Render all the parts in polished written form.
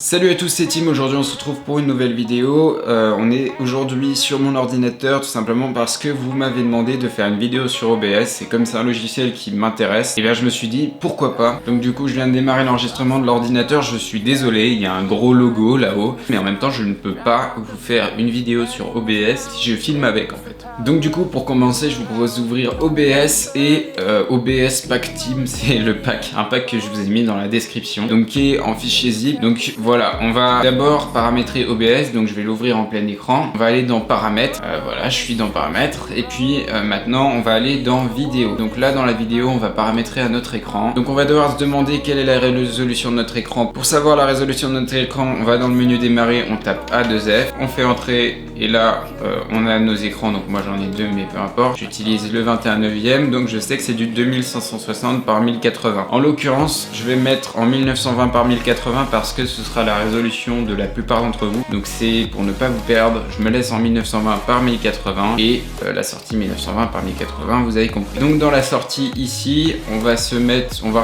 Salut à tous, c'est Tim. Aujourd'hui on se retrouve pour une nouvelle vidéo. On est aujourd'hui sur mon ordinateur tout simplement parce que vous m'avez demandé de faire une vidéo sur OBS et comme c'est un logiciel qui m'intéresse, et bien je me suis dit pourquoi pas. Donc du coup je viens de démarrer l'enregistrement de l'ordinateur, je suis désolé, il y a un gros logo là-haut, mais en même temps je ne peux pas vous faire une vidéo sur OBS si je filme avec en fait. Donc du coup pour commencer je vous propose d'ouvrir OBS et OBS Pack Team, c'est le pack, un pack que je vous ai mis dans la description, donc qui est en fichier zip. Donc voilà, on va d'abord paramétrer OBS, donc je vais l'ouvrir en plein écran. On va aller dans paramètres, voilà, je suis dans paramètres. Et puis maintenant, on va aller dans vidéo. Donc là, dans la vidéo, on va paramétrer à notre écran. Donc on va devoir se demander quelle est la résolution de notre écran. Pour savoir la résolution de notre écran, on va dans le menu démarrer, on tape A2F, on fait entrer, et là, on a nos écrans. Donc moi, j'en ai deux, mais peu importe. J'utilise le 21/9, donc je sais que c'est du 2560 par 1080. En l'occurrence, je vais mettre en 1920 par 1080 parce que ce sera la résolution de la plupart d'entre vous, donc c'est pour ne pas vous perdre, je me laisse en 1920 par 1080 et la sortie 1920 par 1080, vous avez compris. Donc dans la sortie ici, on va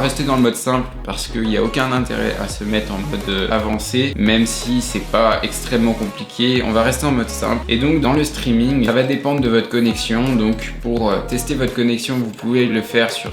rester dans le mode simple parce qu'il n'y a aucun intérêt à se mettre en mode avancé, même si c'est pas extrêmement compliqué, on va rester en mode simple. Et donc dans le streaming, ça va dépendre de votre connexion, donc pour tester votre connexion, vous pouvez le faire sur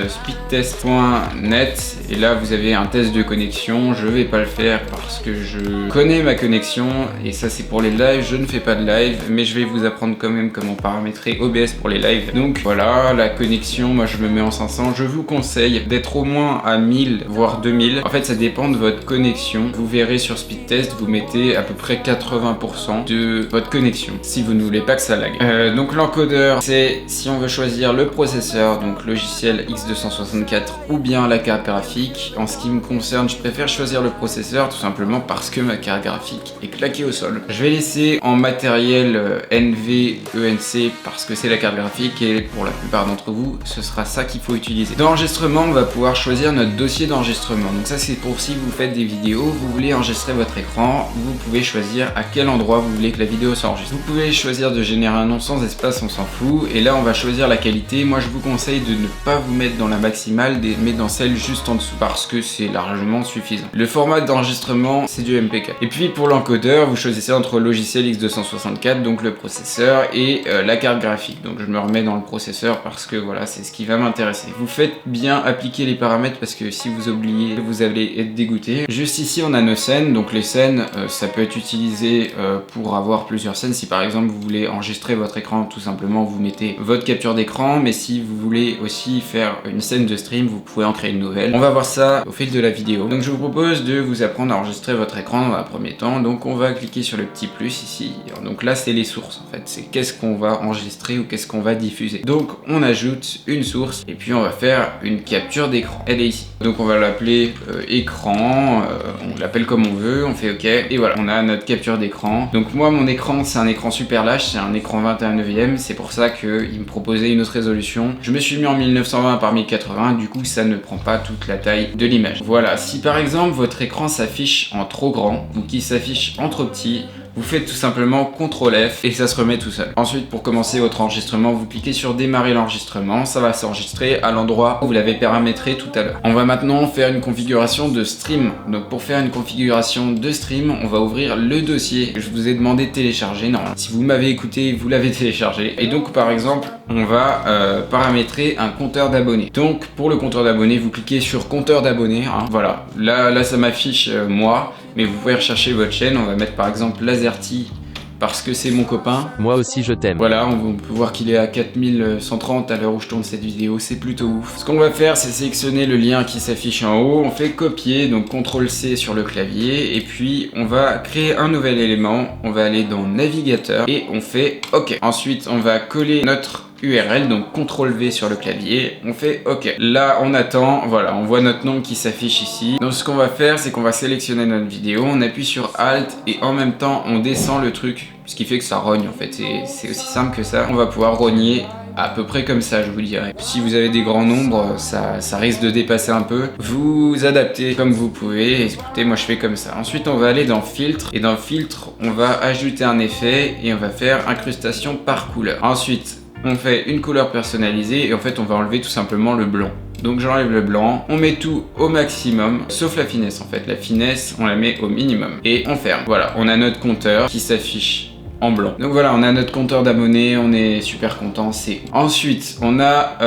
speedtest.net et là vous avez un test de connexion. Je vais pas le faire parce que je connais ma connexion et ça c'est pour les lives, je ne fais pas de live, mais je vais vous apprendre quand même comment paramétrer OBS pour les lives. Donc voilà, la connexion, moi je me mets en 500, je vous conseille d'être au moins à 1000 voire 2000, en fait ça dépend de votre connexion. Vous verrez sur speed test, vous mettez à peu près 80% de votre connexion si vous ne voulez pas que ça lag. Donc l'encodeur, c'est si on veut choisir le processeur, donc logiciel X264 ou bien la carte graphique. En ce qui me concerne, je préfère choisir le processeur tout simplement parce que ma carte graphique est claquée au sol. Je vais laisser en matériel NVENC parce que c'est la carte graphique et pour la plupart d'entre vous ce sera ça qu'il faut utiliser. Dans l'enregistrement, on va pouvoir choisir notre dossier d'enregistrement. Donc ça c'est pour si vous faites des vidéos, vous voulez enregistrer votre écran, vous pouvez choisir à quel endroit vous voulez que la vidéo s'enregistre. Vous pouvez choisir de générer un nom sans espace, on s'en fout, et là on va choisir la qualité. Moi je vous conseille de ne pas vous mettre dans la maximale mais dans celle juste en dessous parce que c'est largement suffisant. Le format d'enregistrement c'est du MPK. Et puis pour l'encodeur, vous choisissez entre logiciel X264, donc le processeur, et la carte graphique. Donc je me remets dans le processeur parce que voilà, c'est ce qui va m'intéresser. Vous faites bien appliquer les paramètres parce que si vous oubliez, vous allez être dégoûté. Juste ici on a nos scènes, donc les scènes ça peut être utilisé pour avoir plusieurs scènes. Si par exemple vous voulez enregistrer votre écran, tout simplement vous mettez votre capture d'écran, mais si vous voulez aussi faire une scène de stream, vous pouvez en créer une nouvelle. On va voir ça au fil de la vidéo. Donc je vous propose de vous apprendre à enregistrer votre écran dans un premier temps. Donc on va cliquer sur le petit plus ici. Donc là c'est les sources en fait, c'est qu'est-ce qu'on va enregistrer ou qu'est-ce qu'on va diffuser. Donc on ajoute une source et puis on va faire une capture d'écran. Elle est ici. Donc on va l'appeler écran, on l'appelle comme on veut, on fait OK et voilà, on a notre capture d'écran. Donc moi mon écran c'est un écran super large, c'est un écran 21/9, c'est pour ça qu'il me proposait une autre résolution. Je me suis mis en 1920 par 1080, du coup ça ne prend pas toute la taille de l'image. Voilà, si par exemple votre écran s'affiche en trop grand ou qu'il s'affiche en trop petit, vous faites tout simplement CTRL F et ça se remet tout seul. Ensuite, pour commencer votre enregistrement, vous cliquez sur démarrer l'enregistrement. Ça va s'enregistrer à l'endroit où vous l'avez paramétré tout à l'heure. On va maintenant faire une configuration de stream. Donc pour faire une configuration de stream, on va ouvrir le dossier que je vous ai demandé de télécharger. Non, si vous m'avez écouté, vous l'avez téléchargé. Et donc par exemple, on va paramétrer un compteur d'abonnés. Donc pour le compteur d'abonnés, vous cliquez sur compteur d'abonnés. Hein, voilà, là ça m'affiche moi. Mais vous pouvez rechercher votre chaîne, on va mettre par exemple Lazerty parce que c'est mon copain. Moi aussi je t'aime. Voilà, on peut voir qu'il est à 4130 à l'heure où je tourne cette vidéo, c'est plutôt ouf. Ce qu'on va faire, c'est sélectionner le lien qui s'affiche en haut, on fait copier, donc CTRL-C sur le clavier, et puis on va créer un nouvel élément, on va aller dans navigateur, et on fait OK. Ensuite, on va coller notre URL, donc CTRL-V sur le clavier, on fait OK. Là, on attend, voilà, on voit notre nom qui s'affiche ici. Donc ce qu'on va faire, c'est qu'on va sélectionner notre vidéo, on appuie sur Alt et en même temps, on descend le truc, ce qui fait que ça rogne en fait, c'est aussi simple que ça. On va pouvoir rogner à peu près comme ça, je vous dirais. Si vous avez des grands nombres, ça risque de dépasser un peu. Vous adaptez comme vous pouvez. Écoutez, moi je fais comme ça. Ensuite, on va aller dans Filtre. Et dans Filtre, on va ajouter un effet et on va faire incrustation par couleur. Ensuite, on fait une couleur personnalisée et en fait, on va enlever tout simplement le blanc. Donc j'enlève le blanc, on met tout au maximum, sauf la finesse en fait. La finesse, on la met au minimum. Et on ferme. Voilà, on a notre compteur qui s'affiche en blanc. Donc voilà, on a notre compteur d'abonnés, on est super content, c'est... Ensuite, on a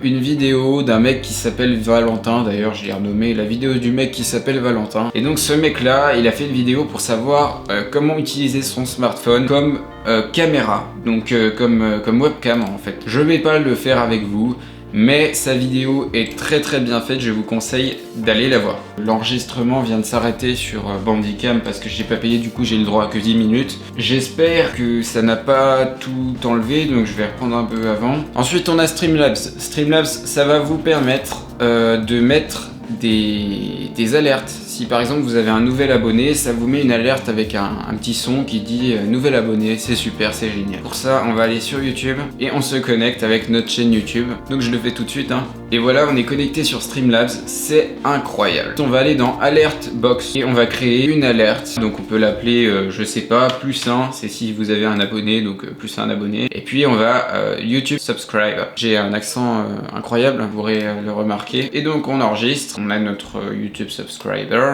une vidéo d'un mec qui s'appelle Valentin, d'ailleurs je l'ai renommé la vidéo du mec qui s'appelle Valentin. Et donc ce mec là, il a fait une vidéo pour savoir comment utiliser son smartphone comme caméra, donc comme webcam en fait. Je vais pas le faire avec vous, mais sa vidéo est très bien faite, je vous conseille d'aller la voir. L'enregistrement vient de s'arrêter sur Bandicam parce que j'ai pas payé, du coup j'ai le droit à que 10 minutes. J'espère que ça n'a pas tout enlevé, donc je vais reprendre un peu avant. Ensuite on a Streamlabs. Streamlabs, ça va vous permettre de mettre des alertes. Si par exemple vous avez un nouvel abonné, ça vous met une alerte avec un petit son qui dit nouvel abonné, c'est super, c'est génial. Pour ça, on va aller sur YouTube et on se connecte avec notre chaîne YouTube. Donc je le fais tout de suite, hein. Et voilà, on est connecté sur Streamlabs, c'est incroyable. On va aller dans Alert Box et on va créer une alerte. Donc on peut l'appeler, je sais pas, +1, c'est si vous avez un abonné, donc +1 abonné. Et puis on va YouTube Subscribe. J'ai un accent incroyable, vous pourrez le remarquer. Et donc on enregistre, on a notre YouTube Subscriber.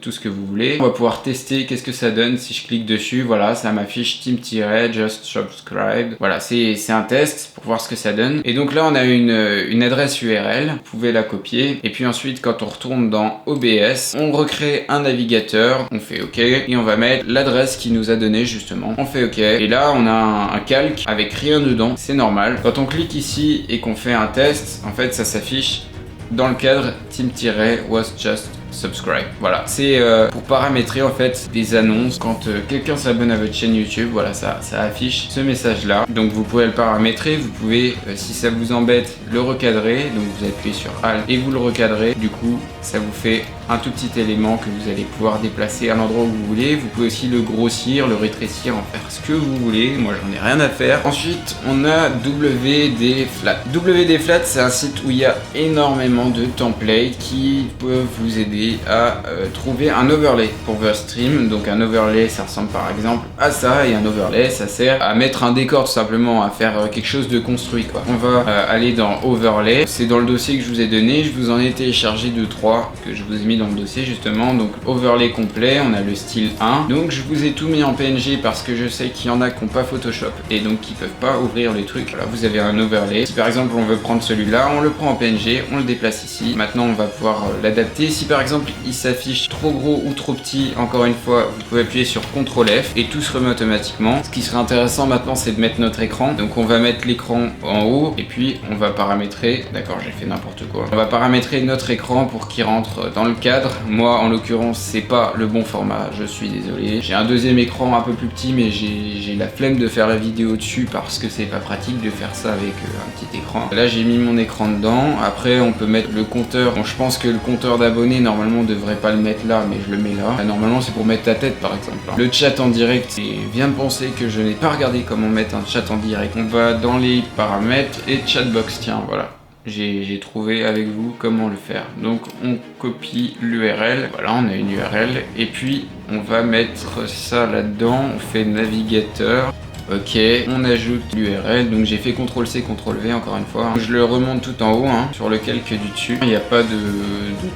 Tout ce que vous voulez. On va pouvoir tester qu'est-ce que ça donne si je clique dessus. Voilà, ça m'affiche team-just subscribe. Voilà, c'est un test pour voir ce que ça donne. Et donc là, on a une adresse URL. Vous pouvez la copier. Et puis ensuite, quand on retourne dans OBS, on recrée un navigateur. On fait OK. Et on va mettre l'adresse qu'il nous a donné justement. On fait OK. Et là, on a un calque avec rien dedans. C'est normal. Quand on clique ici et qu'on fait un test, en fait, ça s'affiche dans le cadre team-was just subscribe. Voilà, c'est pour paramétrer en fait des annonces. Quand quelqu'un s'abonne à votre chaîne YouTube, voilà, ça affiche ce message là. Donc vous pouvez le paramétrer, vous pouvez, si ça vous embête, le recadrer. Donc vous appuyez sur Alt et vous le recadrez. Du coup, ça vous fait un tout petit élément que vous allez pouvoir déplacer à l'endroit où vous voulez. Vous pouvez aussi le grossir, le rétrécir, en faire ce que vous voulez. Moi, j'en ai rien à faire. Ensuite, on a WD Flat. WD Flat, c'est un site où il y a énormément de templates qui peuvent vous aider à trouver un overlay pour votre stream. Donc un overlay, ça ressemble par exemple à ça, et un overlay, ça sert à mettre un décor tout simplement, à faire quelque chose de construit quoi. On va aller dans overlay, c'est dans le dossier que je vous ai donné, je vous en ai téléchargé 2-3 que je vous ai mis dans le dossier justement. Donc overlay complet, on a le style 1, donc je vous ai tout mis en PNG parce que je sais qu'il y en a qui n'ont pas Photoshop et donc qui peuvent pas ouvrir les trucs. Voilà, vous avez un overlay, si par exemple on veut prendre celui-là, on le prend en PNG, on le déplace ici. Maintenant on va pouvoir l'adapter. Si par exemple il s'affiche trop gros ou trop petit, encore une fois vous pouvez appuyer sur CTRL F et tout se remet automatiquement. Ce qui serait intéressant maintenant, c'est de mettre notre écran. Donc on va mettre l'écran en haut et puis on va paramétrer, d'accord, j'ai fait n'importe quoi, on va paramétrer notre écran pour qu'il rentre dans le cadre. Moi en l'occurrence c'est pas le bon format, je suis désolé. J'ai un deuxième écran un peu plus petit, mais j'ai la flemme de faire la vidéo dessus parce que c'est pas pratique de faire ça avec un petit écran. Là j'ai mis mon écran dedans. Après on peut mettre le compteur. Bon, je pense que le compteur d'abonnés normalement on devrait pas le mettre là, mais je le mets là. Normalement c'est pour mettre ta tête par exemple. Le chat en direct, et viens de penser que je n'ai pas regardé comment mettre un chat en direct. On va dans les paramètres et chatbox, tiens voilà. J'ai trouvé avec vous comment le faire. Donc on copie l'URL, voilà, on a une URL et puis on va mettre ça là-dedans. On fait navigateur. Ok, on ajoute l'URL, donc j'ai fait CTRL-C, CTRL-V encore une fois. Je le remonte tout en haut, hein, sur le calque du dessus. Il n'y a pas de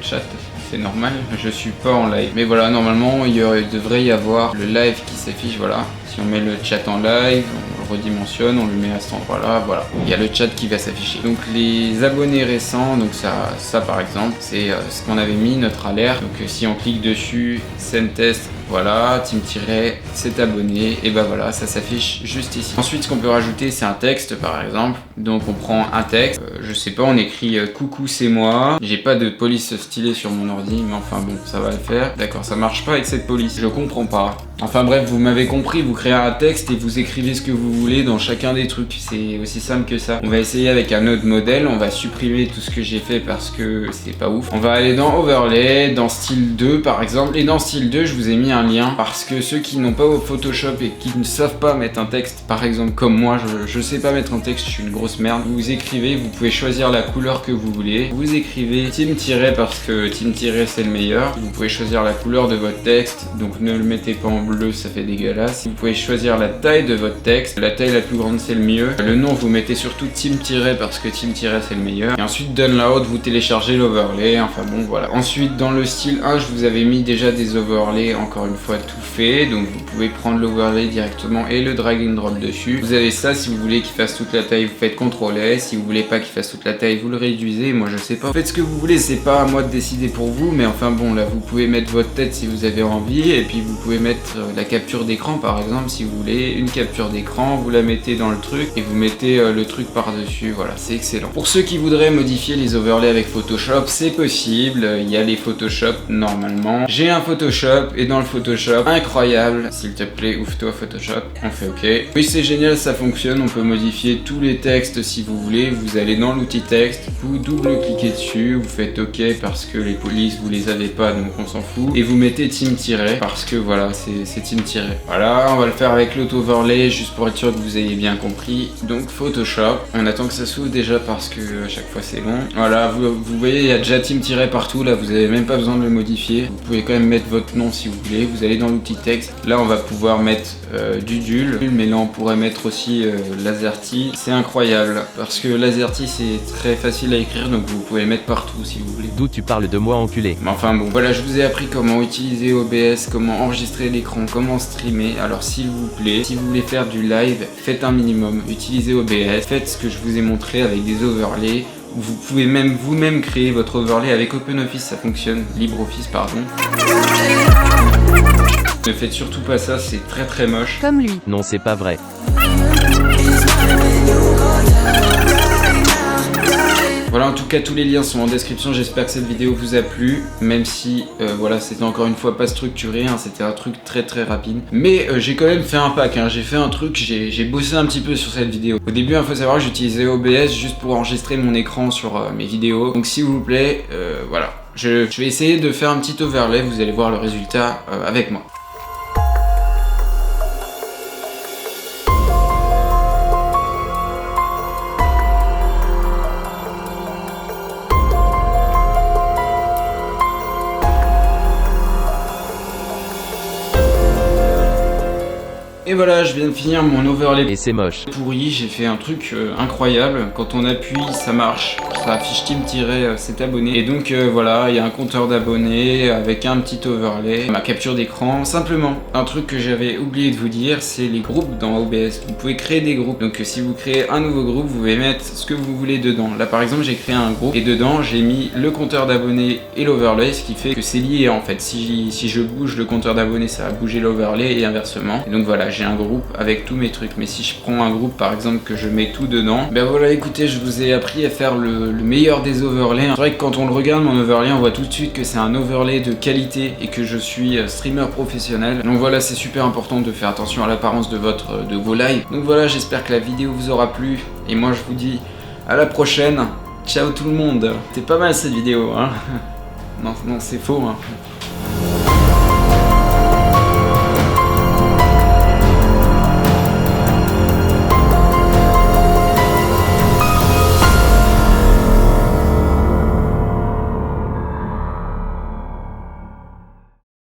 chat, c'est normal, je suis pas en live. Mais voilà, normalement, il devrait y avoir le live qui s'affiche, voilà. Si on met le chat en live, on le redimensionne, on le met à cet endroit-là, voilà. Il y a le chat qui va s'afficher. Donc les abonnés récents, donc ça par exemple, c'est ce qu'on avait mis, notre alerte. Donc si on clique dessus, send test, voilà, team-7 abonné, et bah voilà, ça s'affiche juste ici. Ensuite, ce qu'on peut rajouter, c'est un texte par exemple. Donc on prend un texte, je sais pas, on écrit coucou c'est moi. J'ai pas de police stylée sur mon ordi, mais enfin bon, ça va le faire. D'accord, ça marche pas avec cette police, je comprends pas. Enfin bref, vous m'avez compris, vous créez un texte et vous écrivez ce que vous voulez dans chacun des trucs, c'est aussi simple que ça. On va essayer avec un autre modèle, on va supprimer tout ce que j'ai fait parce que c'est pas ouf. On va aller dans Overlay, dans Style 2 par exemple, et dans Style 2, je vous ai mis un lien, parce que ceux qui n'ont pas Photoshop et qui ne savent pas mettre un texte, par exemple comme moi, je sais pas mettre un texte, je suis une grosse merde. Vous écrivez, vous pouvez choisir la couleur que vous voulez. Vous écrivez team- parce que team- c'est le meilleur. Vous pouvez choisir la couleur de votre texte, donc ne le mettez pas en bleu, ça fait dégueulasse. Vous pouvez choisir la taille de votre texte. La taille la plus grande c'est le mieux. Le nom vous mettez surtout team- parce que team- c'est le meilleur. Et ensuite download, vous téléchargez l'overlay, enfin bon voilà. Ensuite dans le style 1, je vous avais mis déjà des overlays, encore une fois tout fait, donc vous pouvez prendre l'overlay directement et le drag and drop dessus. Vous avez ça, si vous voulez qu'il fasse toute la taille, vous faites CTRL-S, si vous voulez pas qu'il fasse toute la taille, vous le réduisez, moi je sais pas. Faites ce que vous voulez, c'est pas à moi de décider pour vous, mais enfin bon là vous pouvez mettre votre tête si vous avez envie, et puis vous pouvez mettre la capture d'écran par exemple, si vous voulez une capture d'écran, vous la mettez dans le truc, et vous mettez le truc par-dessus, voilà, c'est excellent. Pour ceux qui voudraient modifier les overlays avec Photoshop, c'est possible, il y a les Photoshop normalement. J'ai un Photoshop, et dans le Photoshop, incroyable, s'il te plaît, ouvre-toi Photoshop, on fait OK. Oui c'est génial, ça fonctionne, on peut modifier tous les textes si vous voulez, vous allez dans l'outil texte, vous double-cliquez dessus, vous faites OK parce que les polices vous les avez pas donc on s'en fout, et vous mettez team- parce que voilà c'est team-. Voilà, on va le faire avec l'auto-overlay juste pour être sûr que vous ayez bien compris. Donc Photoshop, on attend que ça s'ouvre déjà parce que à chaque fois c'est long. Voilà, vous voyez il y a déjà team- partout, là vous avez même pas besoin de le modifier. Vous pouvez quand même mettre votre nom si vous voulez, vous allez dans l'outil texte, là on va pouvoir mettre du DUL, mais là on pourrait mettre aussi l'AZERTY. C'est incroyable parce que l'AZERTY c'est très facile à écrire, donc vous pouvez le mettre partout si vous voulez. D'où tu parles de moi, enculé? Mais enfin bon, voilà, je vous ai appris comment utiliser OBS, comment enregistrer l'écran, comment streamer. Alors s'il vous plaît, si vous voulez faire du live, faites un minimum, utilisez OBS, faites ce que je vous ai montré avec des overlays. Vous pouvez même vous-même créer votre overlay avec OpenOffice, ça fonctionne, LibreOffice pardon. Ne faites surtout pas ça, c'est très très moche. Comme lui. Non, c'est pas vrai. Voilà, en tout cas tous les liens sont en description, j'espère que cette vidéo vous a plu, même si voilà, c'était encore une fois pas structuré, hein, c'était un truc très très rapide. Mais j'ai quand même fait un pack, hein, j'ai fait un truc, j'ai bossé un petit peu sur cette vidéo. Au début, il faut savoir que j'utilisais OBS juste pour enregistrer mon écran sur mes vidéos. Donc s'il vous plaît, voilà, je vais essayer de faire un petit overlay, vous allez voir le résultat avec moi. Et voilà, je viens de finir mon overlay Et c'est moche. pourri, j'ai fait un truc incroyable. Quand on appuie, ça marche, ça affiche team- c'est abonné. Et donc voilà, il y a un compteur d'abonnés avec un petit overlay, ma capture d'écran. Simplement, un truc que j'avais oublié de vous dire, c'est les groupes dans OBS. Vous pouvez créer des groupes, donc si vous créez un nouveau groupe, vous pouvez mettre ce que vous voulez dedans. Là par exemple, j'ai créé un groupe et dedans, j'ai mis le compteur d'abonnés et l'overlay, ce qui fait que c'est lié en fait. Si je bouge le compteur d'abonnés, ça va bouger l'overlay et inversement. Et donc voilà, j'ai un groupe avec tous mes trucs, mais si je prends un groupe par exemple que je mets tout dedans, ben voilà, écoutez, je vous ai appris à faire le meilleur des overlays. C'est vrai que quand on le regarde mon overlay, on voit tout de suite que c'est un overlay de qualité et que je suis streamer professionnel. Donc voilà, c'est super important de faire attention à l'apparence de vos lives. Donc voilà, j'espère que la vidéo vous aura plu et moi je vous dis à la prochaine. Ciao tout le monde. C'était pas mal cette vidéo, hein. Non, c'est faux, hein.